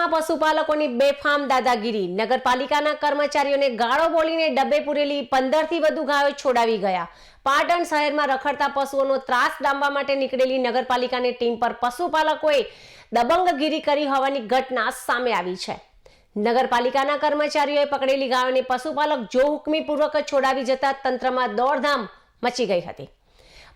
પાટણમાં પશુપાલકોની બેફામ દાદાગીરી, નગરપાલિકાના કર્મચારીઓને ગાળો બોલીને ડબ્બે પૂરેલી 15 થી વધુ ગાયો છોડાવી ગયા। પાટણ શહેરમાં રખડતા પશુઓનો ત્રાસ ડામવા માટે નીકળેલી નગરપાલિકાની ટીમ પર પશુપાલકોએ દબંગગીરી કરી હોવાની ઘટના સામે આવી છે। નગરપાલિકાના કર્મચારીઓએ પકડેલી ગાયોને પશુપાલક જો હુકમીપૂર્વક છોડાવી જતા તંત્રમાં દોડધામ મચી ગઈ હતી।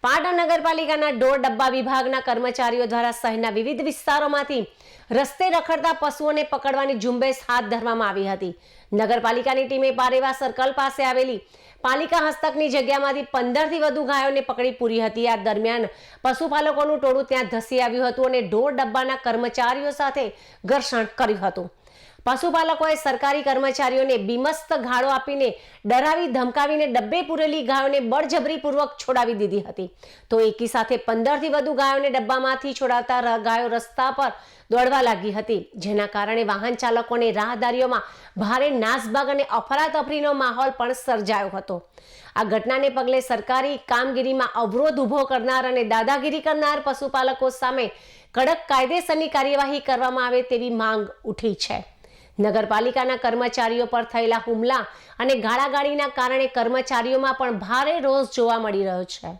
પાટણ નગરપાલિકાના ઢોર ડબ્બા વિભાગના કર્મચારીઓ દ્વારા શહેરના વિવિધ વિસ્તારોમાંથી રસ્તે રખડતા પશુઓને પકડવાની ઝુંબેશ હાથ ધરવામાં આવી હતી। નગરપાલિકાની ટીમે પારેવા સર્કલ પાસે આવેલી પાલિકા હસ્તકની જગ્યામાંથી 15 થી વધુ ગાયોને પકડી પૂરી હતી। આ દરમિયાન પશુપાલકોનું ટોળું ત્યાં ધસી આવ્યું હતું અને ઢોર ડબ્બાના કર્મચારીઓ સાથે ઘર્ષણ કર્યું હતું। પશુપાલકોએ સરકારી કર્મચારીઓને બીમસ્ત ગાળો આપીને ડરાવી ધમકાવીને ડબ્બે પૂરેલી ગાયોને બળજબરીપૂર્વક છોડાવી દીધી હતી। તો એકી સાથે 15 થી વધુ ગાયોને ડબ્બામાંથી છોડાવતા ગાયો રસ્તા પર દોડવા લાગી હતી, જેના કારણે વાહન ચાલકોને રાહદારીઓમાં ભારે નાસભાગ અને અફરાતફરીનો માહોલ પણ સર્જાયો હતો। આ ઘટનાને પગલે સરકારી કામગીરીમાં અવરોધ ઊભો કરનાર અને દાદાગીરી કરનાર પશુપાલકો સામે કડક કાયદેસરની કાર્યવાહી કરવામાં આવે તેવી માંગ ઉઠી છે। નગરપાલિકાના કર્મચારીઓ પર થયેલા હુમલા અને ગાળાગાળીના કારણે કર્મચારીઓમાં પણ ભારે રોષ જોવા મળી રહ્યો છે।